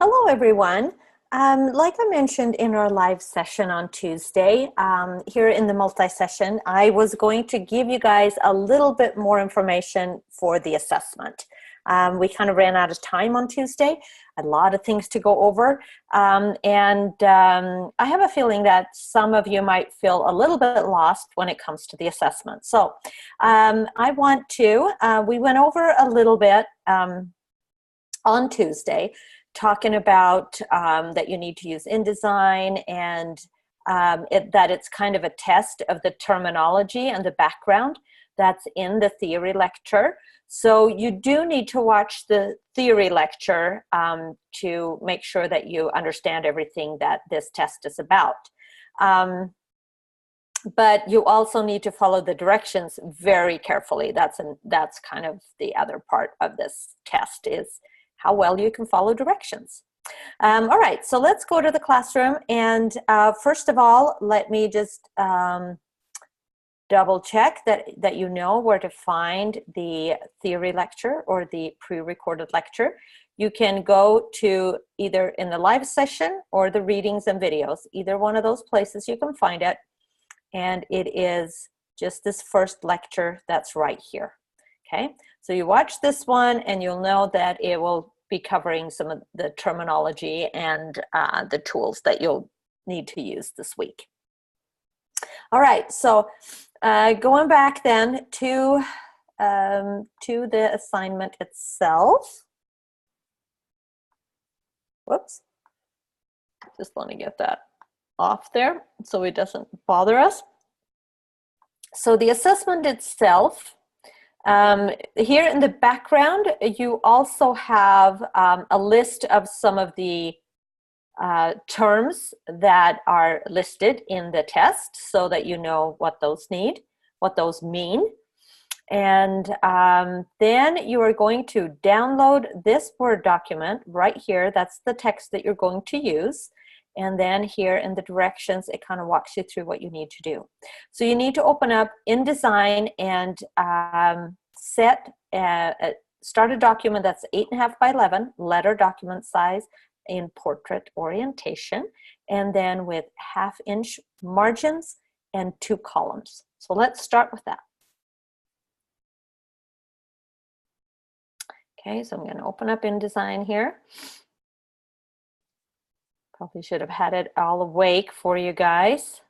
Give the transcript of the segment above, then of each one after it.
Hello, everyone. Like I mentioned in our live session on Tuesday, here in the multi-session, I was going to give you guys a little bit more information for the assessment. We kind of ran out of time on Tuesday, a lot of things to go over, and I have a feeling that some of you might feel a little bit lost when it comes to the assessment. So we went over a little bit on Tuesday, talking about that you need to use InDesign and that it's kind of a test of the terminology and the background that's in the theory lecture. So you do need to watch the theory lecture to make sure that you understand everything that this test is about. But you also need to follow the directions very carefully. That's kind of the other part of this test, is how well you can follow directions. All right, so let's go to the classroom. And first of all, let me just double check that you know where to find the theory lecture or the pre-recorded lecture. You can go to either in the live session or the readings and videos. Either one of those places you can find it. And it is just this first lecture that's right here. Okay, so you watch this one and you'll know that it will be covering some of the terminology and the tools that you'll need to use this week. All right, so going back then to the assignment itself. Whoops, just want to get that off there so it doesn't bother us. So the assessment itself, here in the background, you also have a list of some of the terms that are listed in the test so that you know what those mean. And then you are going to download this Word document right here. That's the text that you're going to use. And then here in the directions, it kind of walks you through what you need to do. So you need to open up InDesign and start a document that's 8.5 by 11, letter document size in portrait orientation, and then with 1/2-inch margins and 2 columns. So let's start with that. Okay, so I'm going to open up InDesign here. Probably should have had it all awake for you guys.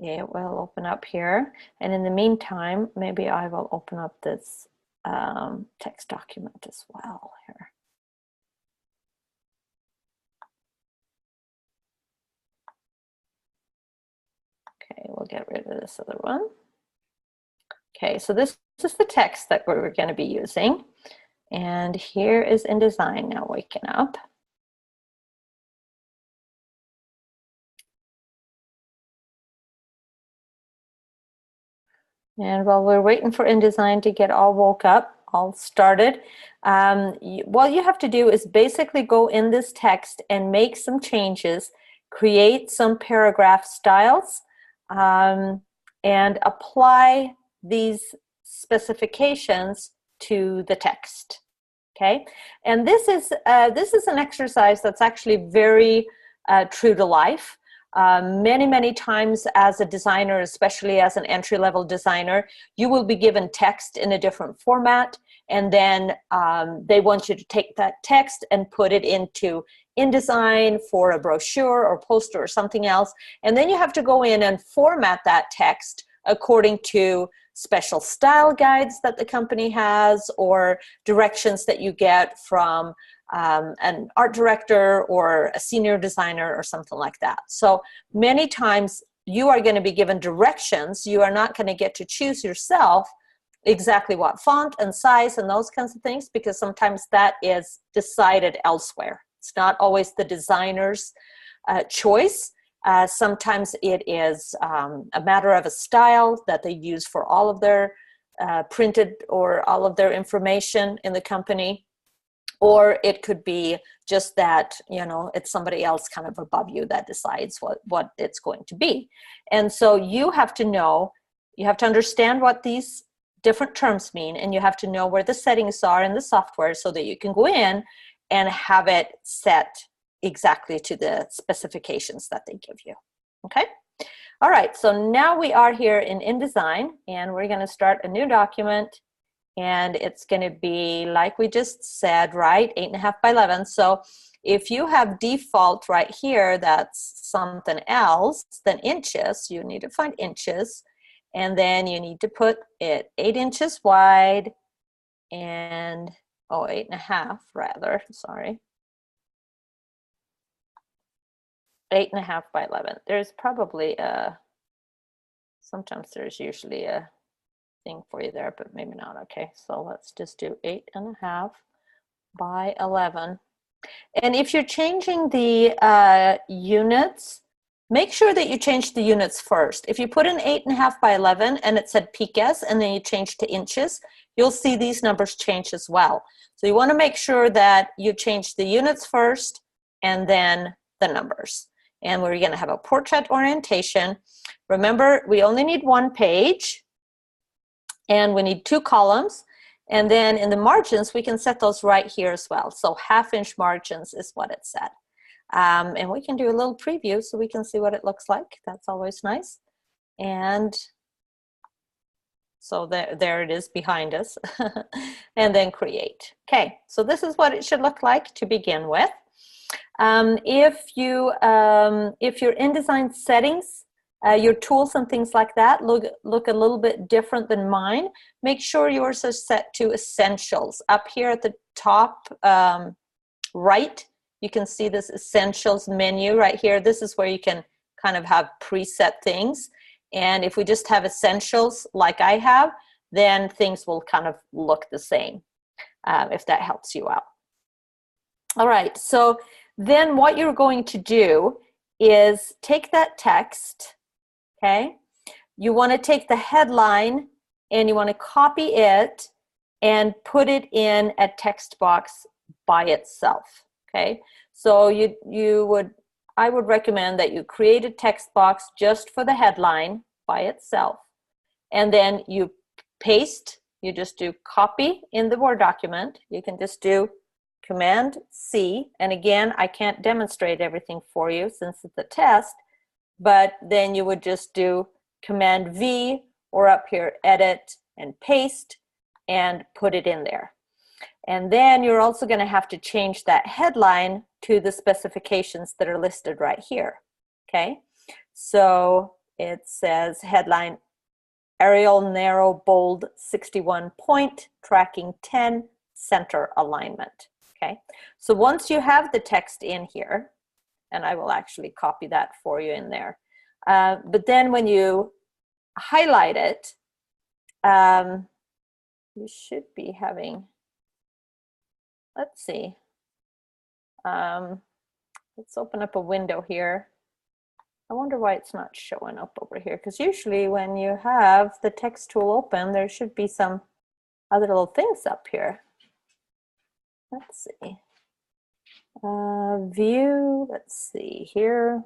It will open up here. And in the meantime, maybe I will open up this text document as well here. Okay, we'll get rid of this other one. Okay, so this is the text that we're going to be using. And here is InDesign now waking up. And while we're waiting for InDesign to get all woke up, all started, what you have to do is basically go in this text and make some changes, create some paragraph styles, and apply these specifications to the text. Okay, and this is an exercise that's actually very true to life. Many times as a designer, especially as an entry-level designer, you will be given text in a different format, and then they want you to take that text and put it into InDesign for a brochure or poster or something else, and then you have to go in and format that text according to special style guides that the company has or directions that you get from an art director or a senior designer or something like that. So many times you are going to be given directions. You are not going to get to choose yourself exactly what font and size and those kinds of things, because sometimes that is decided elsewhere. It's not always the designer's choice. Sometimes it is a matter of a style that they use for all of their printed or all of their information in the company. Or it could be just that, you know, it's somebody else kind of above you that decides what it's going to be. And so you have to know, you have to understand what these different terms mean, and you have to know where the settings are in the software so that you can go in and have it set exactly to the specifications that they give you. Okay? All right, so now we are here in InDesign, and we're going to start a new document, and it's going to be like we just said, right, 8.5 by 11. So if you have default right here, that's something else than inches, you need to find inches, and then you need to put it 8 inches wide and, oh, 8.5 rather, sorry. 8.5 by 11. There's probably a, sometimes there's usually a thing for you there, but maybe not. Okay, so let's just do 8.5 by 11. And if you're changing the units, make sure that you change the units first. If you put in 8.5 by 11 and it said picas and then you change to inches, you'll see these numbers change as well. So you want to make sure that you change the units first and then the numbers. And we're going to have a portrait orientation. Remember, we only need 1 page and we need 2 columns. And then in the margins, we can set those right here as well. So 1/2 inch margins is what it said. And we can do a little preview so we can see what it looks like. That's always nice. And so there it is behind us. And then create. Okay, so this is what it should look like to begin with. If your InDesign settings, your tools and things like that look a little bit different than mine, make sure yours is set to essentials. Up here at the top right, you can see this essentials menu right here. This is where you can kind of have preset things. And if we just have essentials like I have, then things will kind of look the same, if that helps you out. All right, so then what you're going to do is take that text, okay? You want to take the headline and you want to copy it and put it in a text box by itself, okay? So I would recommend that you create a text box just for the headline by itself, and then you paste, you just do copy in the Word document. You can just do Command C, and again, I can't demonstrate everything for you since it's a test, but then you would just do Command V, or up here, edit and paste, and put it in there. And then you're also going to have to change that headline to the specifications that are listed right here, okay? So it says headline, Arial narrow bold 61 point, tracking 10, center alignment. Okay, so once you have the text in here, and I will actually copy that for you in there, but then when you highlight it, you should be having, let's see, let's open up a window here. I wonder why it's not showing up over here, because usually when you have the text tool open, there should be some other little things up here. Let's see. View, let's see here.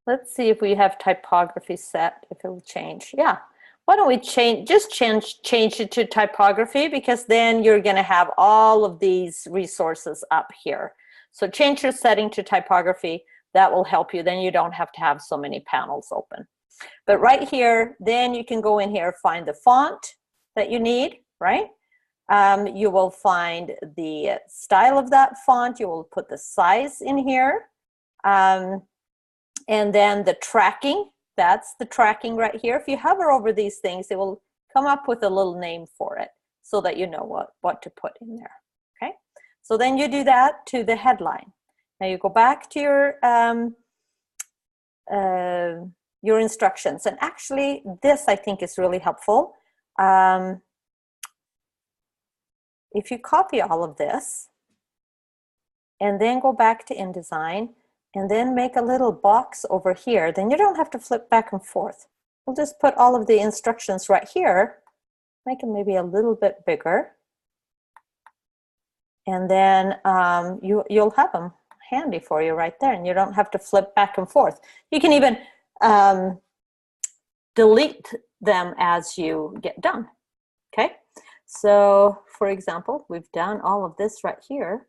Let's see if we have typography set, if it will change. Yeah. Why don't we change it to typography, because then you're going to have all of these resources up here. So change your setting to typography. That will help you. Then you don't have to have so many panels open. But right here, then you can go in here, find the font that you need, right? You will find the style of that font. You will put the size in here. And then the tracking. That's the tracking right here. If you hover over these things, it will come up with a little name for it so that you know what to put in there, okay? So then you do that to the headline. Now you go back to your instructions. And actually, this I think is really helpful. If you copy all of this and then go back to InDesign, and then make a little box over here, then you don't have to flip back and forth. We'll just put all of the instructions right here, Make them maybe a little bit bigger. And then you'll have them handy for you right there, and you don't have to flip back and forth. You can even delete them as you get done. Okay, so for example, we've done all of this right here.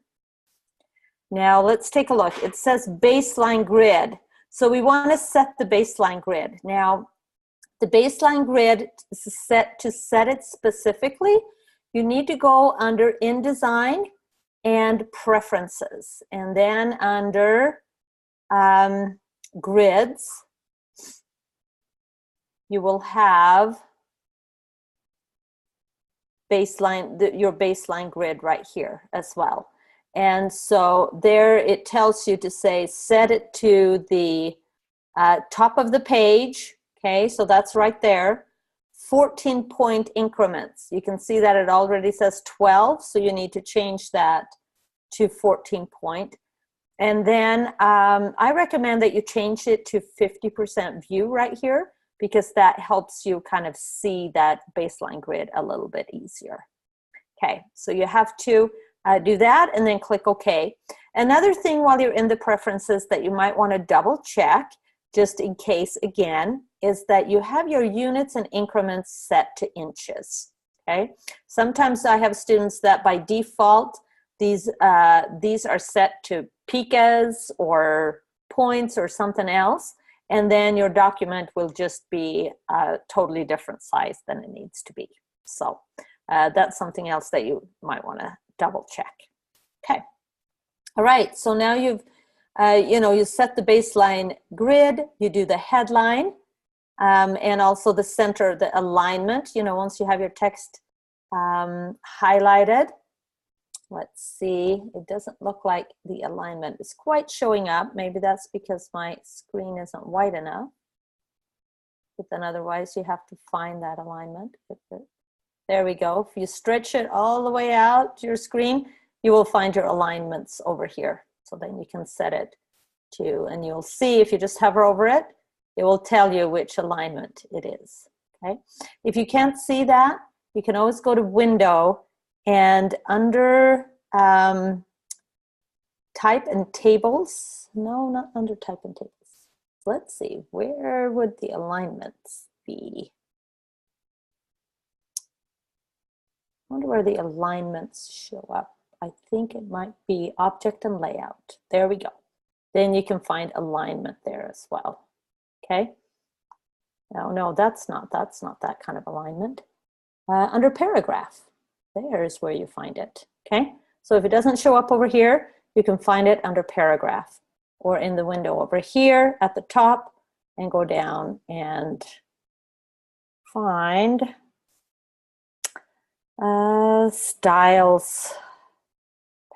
Now let's take a look. It says baseline grid. So we want to set the baseline grid. Now, the baseline grid is set to set it specifically. You need to go under InDesign and Preferences, and then under Grids, you will have your baseline grid right here as well. And so there it tells you to say set it to the top of the page. Okay, so that's right there. 14-point increments. You can see that it already says 12, so you need to change that to 14-point. And then I recommend that you change it to 50% view right here, because that helps you kind of see that baseline grid a little bit easier. Okay, so you have to do that and then click OK. Another thing while you're in the preferences that you might want to double check, just in case again, is that you have your units and increments set to inches. Okay, sometimes I have students that by default these are set to picas or points or something else, and then your document will just be a totally different size than it needs to be. So that's something else that you might want to double check. Okay, all right, so now you've you set the baseline grid, you do the headline, and also the center, the alignment, once you have your text highlighted. Let's see, it doesn't look like the alignment is quite showing up. Maybe that's because my screen isn't wide enough. But then otherwise you have to find that alignment. There we go. If you stretch it all the way out to your screen, you will find your alignments over here. So then you can set it to, and you'll see if you just hover over it, it will tell you which alignment it is. Okay. If you can't see that, you can always go to Window and under Type and Tables. No, not under Type and Tables. Let's see, where would the alignments be? I wonder where the alignments show up. I think it might be Object and Layout. There we go. Then you can find alignment there as well. Okay. No, that's not that kind of alignment. Under Paragraph, there's where you find it. Okay. So if it doesn't show up over here, you can find it under Paragraph or in the window over here at the top, and go down and find styles.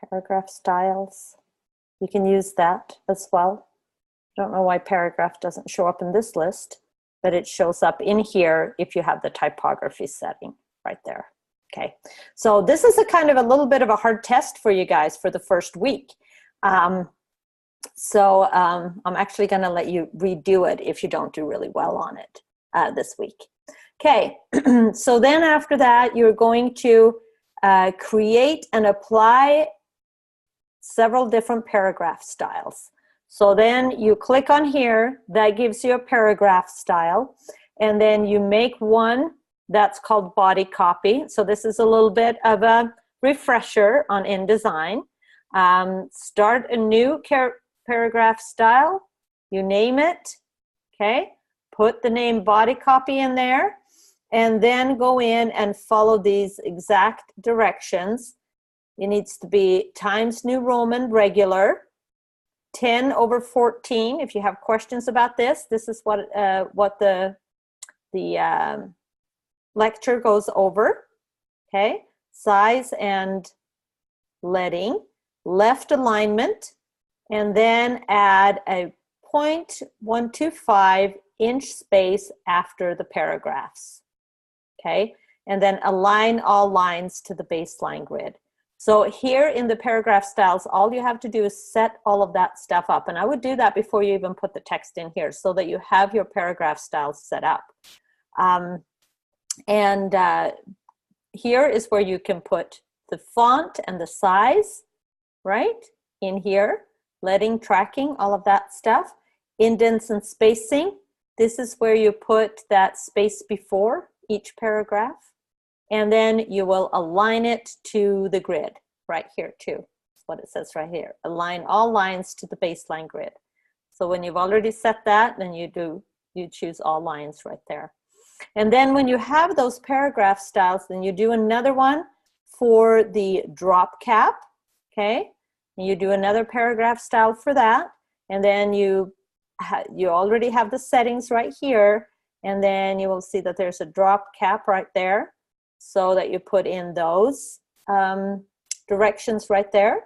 Paragraph styles. You can use that as well. I don't know why paragraph doesn't show up in this list, but it shows up in here if you have the typography setting right there. Okay, so this is a kind of a little bit of a hard test for you guys for the first week. I'm actually going to let you redo it if you don't do really well on it this week. Okay, so then after that, you're going to create and apply several different paragraph styles. So then you click on here, that gives you a paragraph style, and then you make one that's called body copy. So this is a little bit of a refresher on InDesign. Start a new paragraph style, you name it, okay? Put the name body copy in there, and then go in and follow these exact directions. It needs to be Times New Roman regular, 10/14. If you have questions about this, this is what the lecture goes over. Okay, size and leading, left alignment, and then add a 0.125 inch space after the paragraphs. Okay, and then align all lines to the baseline grid. So here in the paragraph styles, all you have to do is set all of that stuff up. And I would do that before you even put the text in here so that you have your paragraph styles set up. here is where you can put the font and the size, right? In here, leading, tracking, all of that stuff. Indents and spacing. This is where you put that space before each paragraph. And then you will align it to the grid right here too. That's what it says right here. Align all lines to the baseline grid. So when you've already set that, then you choose all lines right there. And then when you have those paragraph styles, then you do another one for the drop cap, okay? And you do another paragraph style for that. And then you already have the settings right here. And then you will see that there's a drop cap right there, so that you put in those directions right there.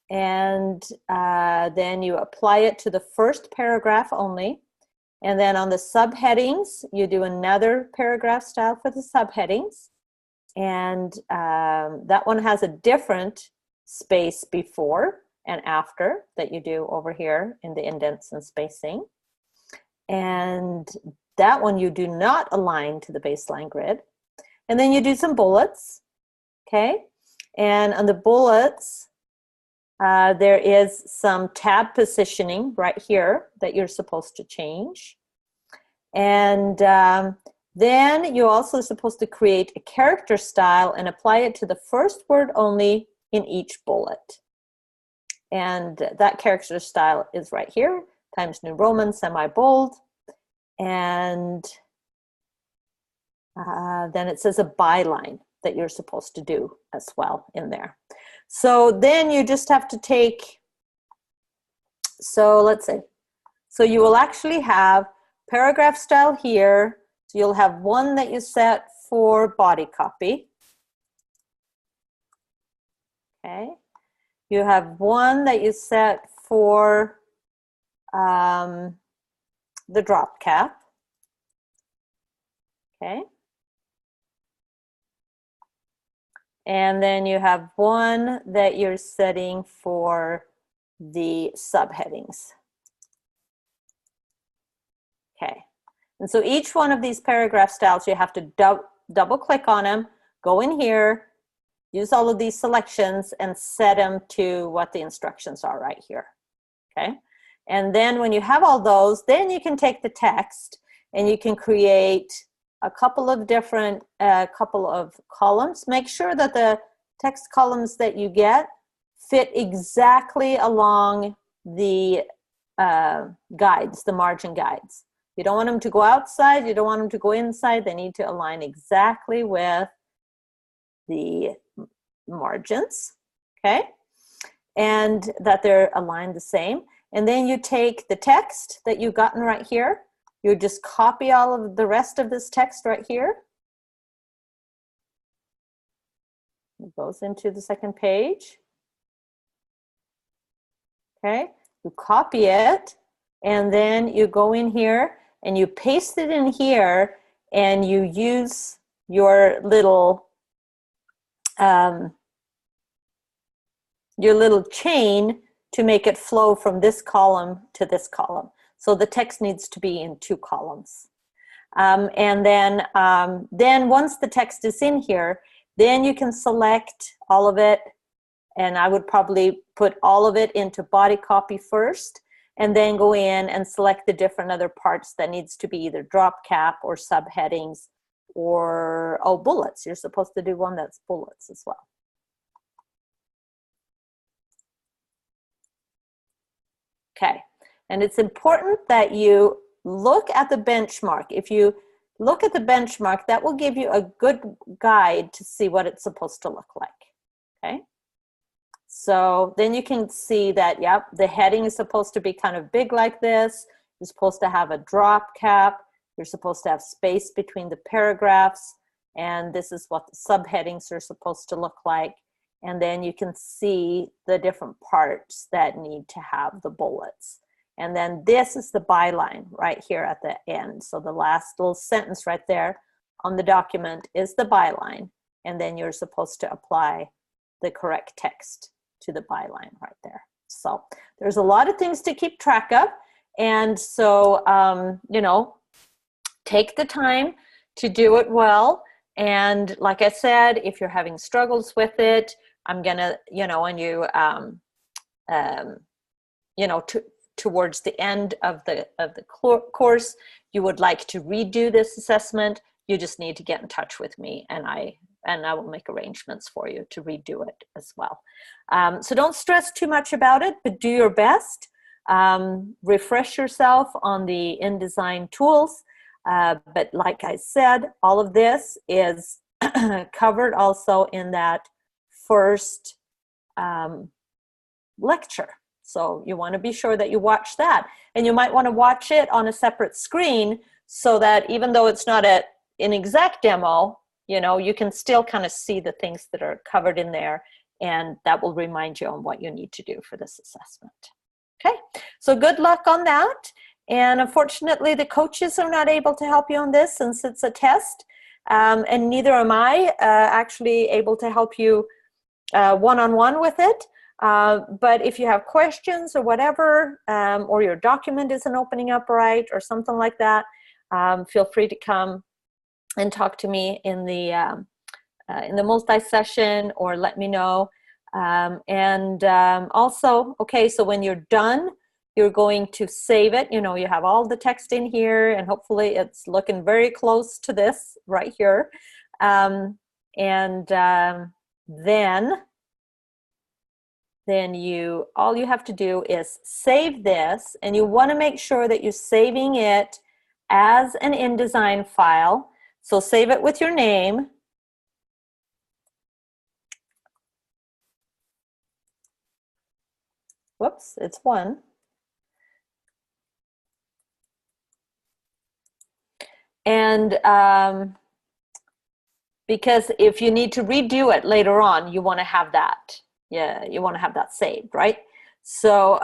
And then you apply it to the first paragraph only. And then on the subheadings, you do another paragraph style for the subheadings. And that one has a different space before and after that you do over here in the indents and spacing. And that one you do not align to the baseline grid. And then you do some bullets, okay? And on the bullets, there is some tab positioning right here that you're supposed to change. And then you're also supposed to create a character style and apply it to the first word only in each bullet. And that character style is right here, Times New Roman, semi-bold. And then it says a byline that you're supposed to do as well in there. So then you just have to take, so let's say, so you will actually have paragraph style here. So you'll have one that you set for body copy. Okay. You have one that you set for the drop cap. Okay. And then you have one that you're setting for the subheadings. Okay. And so each one of these paragraph styles, you have to double click on them, go in here, use all of these selections and set them to what the instructions are right here. Okay. And then when you have all those, then you can take the text and you can create a couple of different, couple of columns. Make sure that the text columns that you get fit exactly along the guides, the margin guides. You don't want them to go outside, you don't want them to go inside. They need to align exactly with the margins, okay? And that they're aligned the same. And then you take the text that you've gotten right here, you just copy all of the rest of this text right here. It goes into the second page. Okay, you copy it, and then you go in here and you paste it in here, and you use your little chain to make it flow from this column to this column. So the text needs to be in two columns. And then once the text is in here, then you can select all of it. And I would probably put all of it into body copy first, and then go in and select the different other parts that needs to be either drop cap or subheadings or, oh, bullets. You're supposed to do one that's bullets as well. Okay. And it's important that you look at the benchmark. If you look at the benchmark, that will give you a good guide to see what it's supposed to look like, okay? So then you can see that, yep, the heading is supposed to be kind of big like this. You're supposed to have a drop cap. You're supposed to have space between the paragraphs. And this is what the subheadings are supposed to look like. And then you can see the different parts that need to have the bullets. And then this is the byline right here at the end. So the last little sentence right there on the document is the byline. And then you're supposed to apply the correct text to the byline right there. So there's a lot of things to keep track of. And so, you know, take the time to do it well. And like I said, if you're having struggles with it, I'm gonna, when you, towards the end of the course, you would like to redo this assessment, you just need to get in touch with me, and I will make arrangements for you to redo it as well. So don't stress too much about it, but do your best. Refresh yourself on the InDesign tools. But like I said, all of this is covered also in that first lecture. So you want to be sure that you watch that. And you might want to watch it on a separate screen so that even though it's not an exact demo, you can still kind of see the things that are covered in there, and that will remind you on what you need to do for this assessment. Okay, so good luck on that. And unfortunately, the coaches are not able to help you on this since it's a test, and neither am I actually able to help you one-on-one with it. But if you have questions or whatever, or your document isn't opening up right or something like that, feel free to come and talk to me in the multi-session, or let me know. Also, okay, so when you're done, you're going to save it. You have all the text in here, and hopefully it's looking very close to this right here. Then all you have to do is save this, and you want to make sure that you're saving it as an InDesign file. So save it with your name. Whoops, it's one. And because if you need to redo it later on, you want to have that. Yeah, you want to have that saved, right? So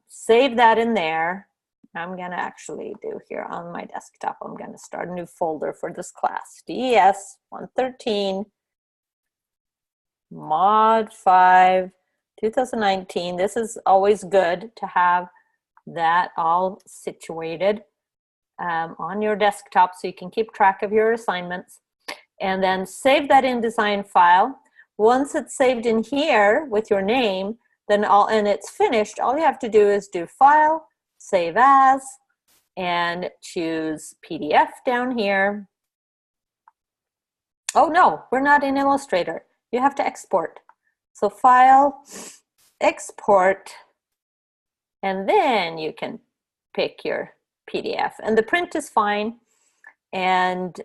save that in there. I'm going to actually do here on my desktop, I'm going to start a new folder for this class. DES113, Mod 5, 2019. This is always good to have that all situated on your desktop so you can keep track of your assignments. And then save that InDesign file. Once it's saved in here with your name, then and it's finished, all you have to do is do File, Save As, and choose PDF down here. Oh no, we're not in Illustrator. You have to export. So File, Export, and then you can pick your PDF. And the print is fine. And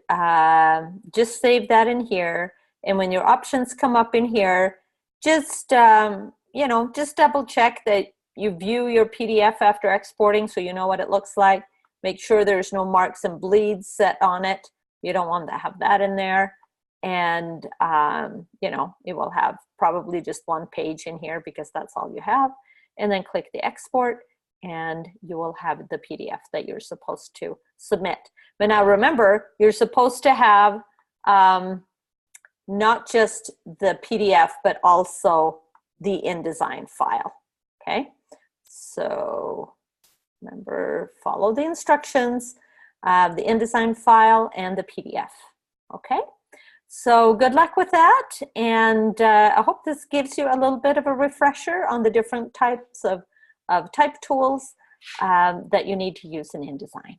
just save that in here. And when your options come up in here, just just double check that you view your PDF after exporting so you know what it looks like. Make sure there's no marks and bleeds set on it. You don't want to have that in there. And it will have probably just one page in here because that's all you have. And then click the export, and you will have the PDF that you're supposed to submit. But now remember, you're supposed to have not just the PDF, but also the InDesign file, okay? So remember, follow the instructions, the InDesign file and the PDF, okay? So good luck with that, and I hope this gives you a little bit of a refresher on the different types of type tools that you need to use in InDesign.